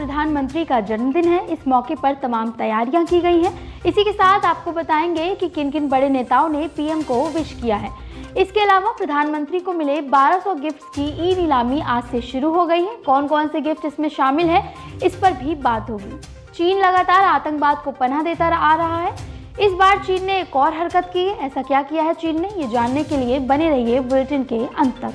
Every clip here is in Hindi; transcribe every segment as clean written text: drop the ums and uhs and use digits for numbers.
प्रधानमंत्री का जन्मदिन है। इस मौके पर तमाम तैयारियां की गई हैं। इसी के साथ आपको बताएंगे कि किन किन बड़े नेताओं ने पीएम को विश किया है। इसके अलावा प्रधानमंत्री को मिले 1200 गिफ्ट्स की ई नीलामी आज से शुरू हो गई है। कौन कौन से गिफ्ट इसमें शामिल है, इस पर भी बात होगी। चीन लगातार आतंकवाद को पनाह देता आ रहा है। इस बार चीन ने एक और हरकत की है। ऐसा क्या किया है चीन ने, ये जानने के लिए बने रहिए बुलेटिन के अंत तक।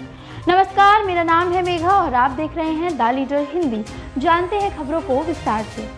नमस्कार, मेरा नाम है मेघा और आप देख रहे हैं द लीडर हिंदी। जानते हैं खबरों को विस्तार से।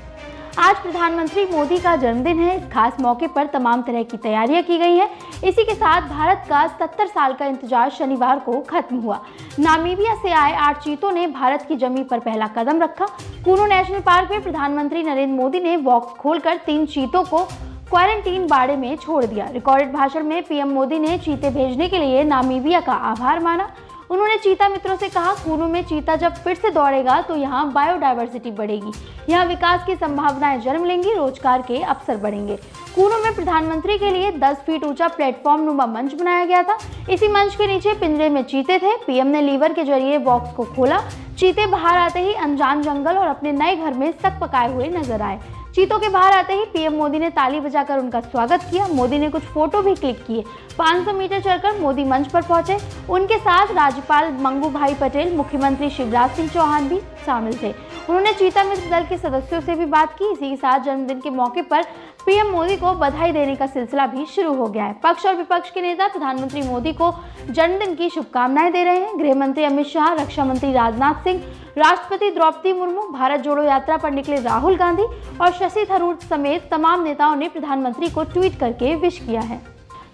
आज प्रधानमंत्री मोदी का जन्मदिन है। इस खास मौके पर तमाम तरह की तैयारियां की गई हैं। इसी के साथ भारत का 70 साल का इंतजार शनिवार को खत्म हुआ। नामीबिया से आए 8 चीतों ने भारत की जमीन पर पहला कदम रखा। कूनो नेशनल पार्क में प्रधानमंत्री नरेंद्र मोदी ने बॉक्स खोलकर 3 चीतों को क्वारंटीन बाड़े में छोड़ दिया। रिकॉर्डेड भाषण में पीएम मोदी ने चीते भेजने के लिए नामीबिया का आभार माना। उन्होंने चीता मित्रों से कहा, कूनो में चीता जब फिर से दौड़ेगा तो यहाँ बायोडायवर्सिटी बढ़ेगी, यहाँ विकास की संभावनाएं जन्म लेंगी, रोजगार के अवसर बढ़ेंगे। कूनो में प्रधानमंत्री के लिए 10 फीट ऊंचा प्लेटफॉर्म नुमा मंच बनाया गया था। इसी मंच के नीचे पिंजरे में चीते थे। पीएम ने लीवर के जरिए बॉक्स को खोला। चीते बाहर आते ही अनजान जंगल और अपने नए घर में सक पकाए हुए नजर आए। चीतों के बाहर आते ही पीएम मोदी ने ताली बजाकर उनका स्वागत किया। मोदी ने कुछ फोटो भी क्लिक किए। 500 मीटर चलकर मोदी मंच पर पहुंचे। उनके साथ राज्यपाल मंगू भाई पटेल, मुख्यमंत्री शिवराज सिंह चौहान भी शामिल थे। उन्होंने चीता मित्र दल के सदस्यों से भी बात की। इसी के साथ जन्मदिन के मौके पर पीएम मोदी को बधाई देने का सिलसिला भी शुरू हो गया है। पक्ष और विपक्ष के नेता प्रधानमंत्री मोदी को जन्मदिन की शुभकामनाएं दे रहे हैं। गृह मंत्री अमित शाह, रक्षा मंत्री राजनाथ सिंह, राष्ट्रपति द्रौपदी मुर्मू, भारत जोड़ो यात्रा पर निकले राहुल गांधी और शशि थरूर समेत तमाम नेताओं ने प्रधानमंत्री को ट्वीट करके विश किया है।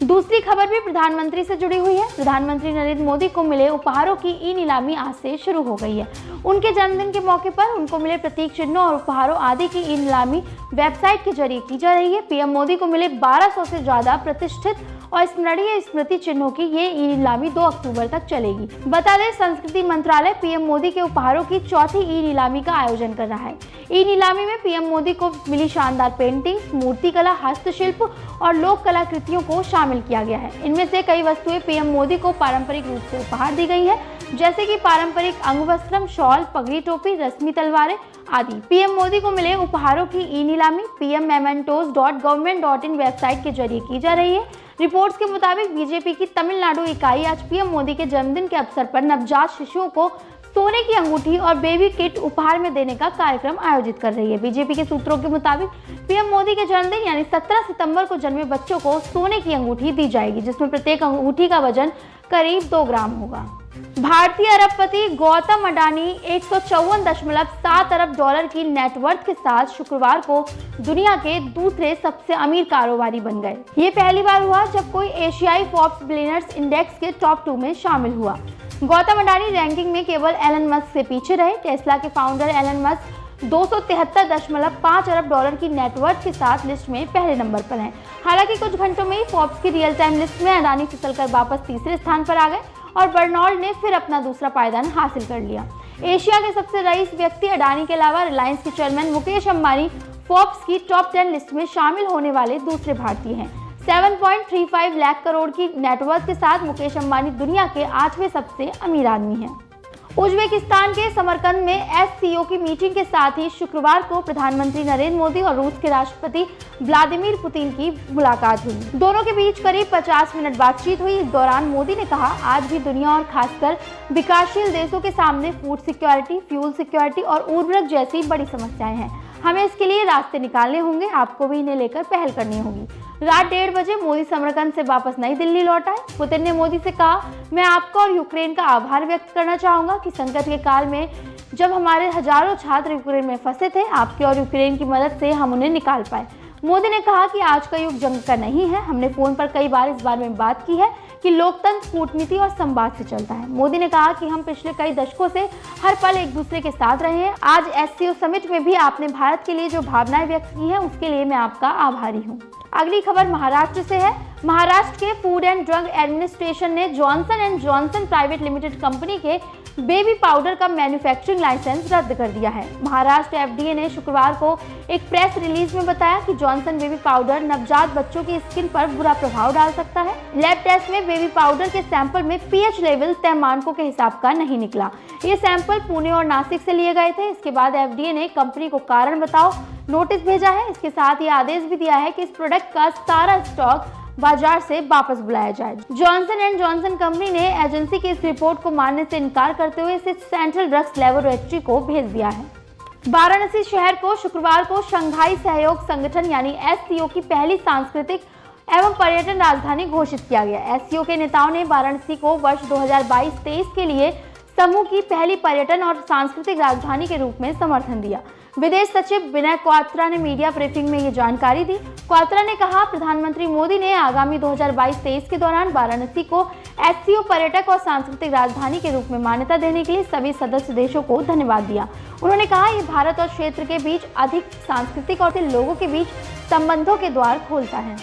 दूसरी खबर भी प्रधानमंत्री से जुड़ी हुई है। प्रधानमंत्री नरेंद्र मोदी को मिले उपहारों की ई नीलामी आज से शुरू हो गई है। उनके जन्मदिन के मौके पर उनको मिले प्रतीक चिन्हों और उपहारों आदि की ई नीलामी वेबसाइट के जरिए की जा रही है। पीएम मोदी को मिले 1200 से ज्यादा प्रतिष्ठित और स्मरणीय स्मृति चिन्हों की ये ई नीलामी 2 अक्टूबर तक चलेगी। बता दें, संस्कृति मंत्रालय पीएम मोदी के उपहारों की चौथी ई नीलामी का आयोजन कर रहा है। ई नीलामी में पीएम मोदी को मिली शानदार पेंटिंग्स, मूर्तिकला, हस्तशिल्प और लोक कलाकृतियों को शामिल किया गया है। इनमें से कई वस्तुएं पीएम मोदी को पारंपरिक रूप से उपहार दी गई है, जैसे कि पारंपरिक अंगवस्त्रम, शॉल, पगड़ी टोपी, रस्मी तलवारें आदि। पीएम मोदी को मिले उपहारों की ई नीलामी pmmementos.government.in वेबसाइट के जरिए की जा रही है। रिपोर्ट्स के मुताबिक बीजेपी की तमिलनाडु इकाई आज पीएम मोदी के जन्मदिन के अवसर पर नवजात शिशुओं को सोने की अंगूठी और बेबी किट उपहार में देने का कार्यक्रम आयोजित कर रही है। बीजेपी के सूत्रों के मुताबिक पीएम मोदी के जन्मदिन यानी 17 सितंबर को जन्मे बच्चों को सोने की अंगूठी दी जाएगी, जिसमें प्रत्येक अंगूठी का वजन करीब 2 ग्राम होगा। भारतीय अरबपति गौतम अडानी 154.7 अरब डॉलर की नेटवर्थ के साथ शुक्रवार को दुनिया के दूसरे सबसे अमीर कारोबारी बन गए। ये पहली बार हुआ जब कोई एशियाई फोर्ब्स बिलियनर्स इंडेक्स के टॉप 2 में शामिल हुआ। गौतम अडानी रैंकिंग में केवल एलन मस्क से पीछे रहे। टेस्ला के फाउंडर एलन मस्क 273.5 अरब डॉलर की नेटवर्थ के साथ लिस्ट में पहले नंबर पर हैं। हालांकि कुछ घंटों में ही फोर्ब्स की रियल टाइम लिस्ट में अडानी फिसलकर वापस तीसरे स्थान पर आ गए और बर्नौल्ड ने फिर अपना दूसरा पायदान हासिल कर लिया। एशिया के सबसे रईस व्यक्ति अडानी के अलावा रिलायंस के चेयरमैन मुकेश अंबानी फोर्ब्स की टॉप 10 लिस्ट में शामिल होने वाले दूसरे भारतीय हैं। 7.35 लाख करोड़ की नेटवर्थ के साथ मुकेश अंबानी दुनिया के 8वें सबसे अमीर आदमी हैं। उज्बेकिस्तान के समरकंद में एससीओ की मीटिंग के साथ ही शुक्रवार को प्रधानमंत्री नरेंद्र मोदी और रूस के राष्ट्रपति व्लादिमीर पुतिन की मुलाकात हुई। दोनों के बीच करीब 50 मिनट बातचीत हुई। इस दौरान मोदी ने कहा, आज भी दुनिया और खासकर विकासशील देशों के सामने फूड सिक्योरिटी, फ्यूल सिक्योरिटी और उर्वरक जैसी बड़ी समस्याएं हैं। हमें इसके लिए रास्ते निकालने होंगे। आपको भी इन्हें लेकर पहल करनी होगी। रात 1:30 बजे मोदी समरकंद से वापस नई दिल्ली लौट आए। पुतिन ने मोदी से कहा, मैं आपका और यूक्रेन का आभार व्यक्त करना चाहूंगा कि संकट के काल में जब हमारे हजारों छात्र यूक्रेन में फंसे थे, आपके और यूक्रेन की मदद से हम उन्हें निकाल पाए। मोदी ने कहा कि आज का युग जंग का नहीं है। हमने फोन पर कई बार इस बारे में बात की है कि लोकतंत्र कूटनीति और संवाद से चलता है। मोदी ने कहा कि हम पिछले कई दशकों से हर पल एक दूसरे के साथ रहे हैं। आज एससीओ समिट में भी आपने भारत के लिए जो भावनाएं व्यक्त की हैं, उसके लिए मैं आपका आभारी हूं। अगली खबर महाराष्ट्र से है। महाराष्ट्र के फूड एंड ड्रग एडमिनिस्ट्रेशन ने Johnson and Johnson private limited company के बेबी पाउडर का मैन्युफैक्चरिंग लाइसेंस रद्द कर दिया है। महाराष्ट्र एफडीए ने शुक्रवार को एक प्रेस रिलीज में बताया कि जॉनसन बेबी पाउडर नवजात बच्चों की स्किन पर बुरा प्रभाव डाल सकता है। लैब टेस्ट में बेबी पाउडर के सैंपल में पीएच लेवल तय मानकों के हिसाब का नहीं निकला। ये सैंपल पुणे और नासिक से लिए गए थे। इसके बाद एफडीए ने कंपनी को कारण बताओ नोटिस भेजा है। इसके साथ ही आदेश भी दिया है कि इस प्रोडक्ट का सारा स्टॉक बाजार से वापस बुलाया जाए। जॉनसन एंड जॉनसन कंपनी ने एजेंसी की इस रिपोर्ट को मानने से इनकार करते हुए इसे सेंट्रल ड्रग्स लेबोरेटरी को भेज दिया है। वाराणसी शहर को शुक्रवार को शंघाई सहयोग संगठन यानी एससीओ की पहली सांस्कृतिक एवं पर्यटन राजधानी घोषित किया गया। एससीओ के नेताओं ने वाराणसी को वर्ष 2022-23 के लिए समूह की पहली पर्यटन और सांस्कृतिक राजधानी के रूप में समर्थन दिया। विदेश सचिव विनय क्वात्रा ने मीडिया ब्रीफिंग में ये जानकारी दी। क्वात्रा ने कहा, प्रधानमंत्री मोदी ने आगामी 2022-23 के दौरान वाराणसी को एससीओ पर्यटक और सांस्कृतिक राजधानी के रूप में मान्यता देने के लिए सभी सदस्य देशों को धन्यवाद दिया। उन्होंने कहा, ये भारत और क्षेत्र के बीच अधिक सांस्कृतिक और लोगों के बीच संबंधों के द्वार खोलता है।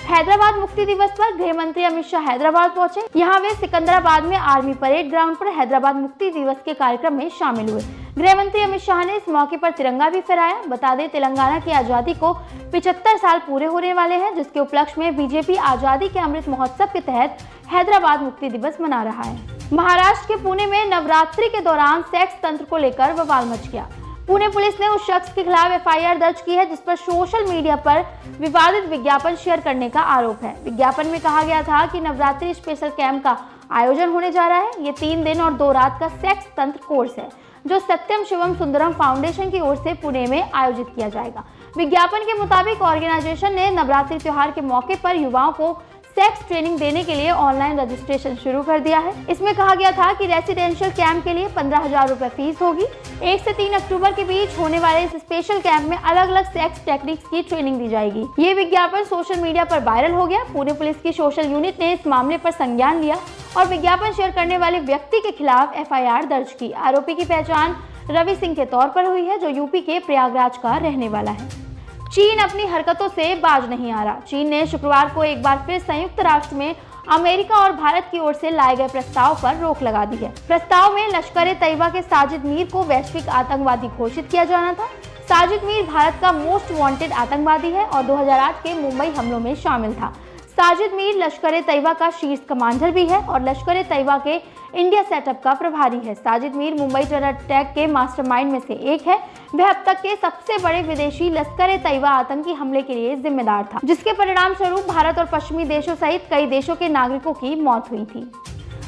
हैदराबाद मुक्ति दिवस पर गृह मंत्री अमित शाह हैदराबाद पहुंचे। यहाँ वे सिकंदराबाद में आर्मी परेड ग्राउंड पर हैदराबाद मुक्ति दिवस के कार्यक्रम में शामिल हुए। गृह मंत्री अमित शाह ने इस मौके पर तिरंगा भी फहराया। बता दें, तेलंगाना की आजादी को 75 साल पूरे होने वाले हैं, जिसके उपलक्ष्य में बीजेपी आजादी के अमृत महोत्सव के तहत हैदराबाद मुक्ति दिवस मना रहा है। महाराष्ट्र के पुणे में नवरात्रि के दौरान सेक्स तंत्र को लेकर बवाल मच गया। पुणे पुलिस ने उस शख्स के खिलाफ एफआईआर दर्ज की है जिस पर सोशल मीडिया पर विवादित विज्ञापन शेयर करने का आरोप है। विज्ञापन में कहा गया था कि नवरात्रि स्पेशल कैंप का आयोजन होने जा रहा है। ये 3 दिन और 2 रात का सेक्स तंत्र कोर्स है जो सत्यम शिवम सुंदरम फाउंडेशन की ओर से पुणे में आयोजित किया जाएगा। विज्ञापन के मुताबिक ऑर्गेनाइजेशन ने नवरात्रि त्योहार के मौके पर युवाओं को सेक्स ट्रेनिंग देने के लिए ऑनलाइन रजिस्ट्रेशन शुरू कर दिया है। इसमें कहा गया था कि रेसिडेंशियल कैंप के लिए 15,000 रुपए फीस होगी। 1 से 3 अक्टूबर के बीच होने वाले इस स्पेशल कैंप में अलग अलग सेक्स टेक्निक्स की ट्रेनिंग दी जाएगी। ये विज्ञापन सोशल मीडिया पर वायरल हो गया। पुणे पुलिस की सोशल यूनिट ने इस मामले पर संज्ञान लिया और विज्ञापन शेयर करने वाले व्यक्ति के खिलाफ एफआईआर दर्ज की। आरोपी की पहचान रवि सिंह के तौर पर हुई है, जो यूपी के प्रयागराज का रहने वाला है। चीन अपनी हरकतों से बाज नहीं आ रहा। चीन ने शुक्रवार को एक बार फिर संयुक्त राष्ट्र में अमेरिका और भारत की ओर से लाए गए प्रस्ताव पर रोक लगा दी है। प्रस्ताव में लश्कर-ए-तैयबा के साजिद मीर को वैश्विक आतंकवादी घोषित किया जाना था। साजिद मीर भारत का मोस्ट वांटेड आतंकवादी है और 2008 के मुंबई हमलों में शामिल था। साजिद मीर लश्कर-ए-तैयबा का शीर्ष कमांडर भी है और लश्कर-ए-तैयबा के इंडिया सेटअप का प्रभारी है। साजिद मीर मुंबई टेरर अटैक के मास्टरमाइंड में से एक है। वह अब तक के सबसे बड़े विदेशी लश्कर-ए-तैयबा आतंकी हमले के लिए जिम्मेदार था, जिसके परिणाम स्वरूप भारत और पश्चिमी देशों सहित कई देशों के नागरिकों की मौत हुई थी।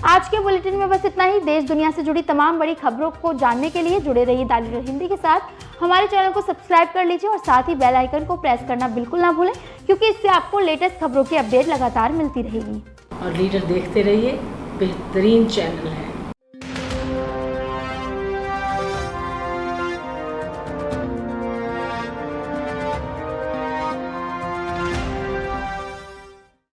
आज के बुलेटिन में बस इतना ही। देश दुनिया से जुड़ी तमाम बड़ी खबरों को जानने के लिए जुड़े रहिए द लीडर हिंदी के साथ। हमारे चैनल को सब्सक्राइब कर लीजिए और साथ ही बेल आइकन को प्रेस करना बिल्कुल ना भूलें, क्योंकि इससे आपको लेटेस्ट खबरों की अपडेट लगातार मिलती रहेगी। और लीडर देखते रहिए, बेहतरीन चैनल है।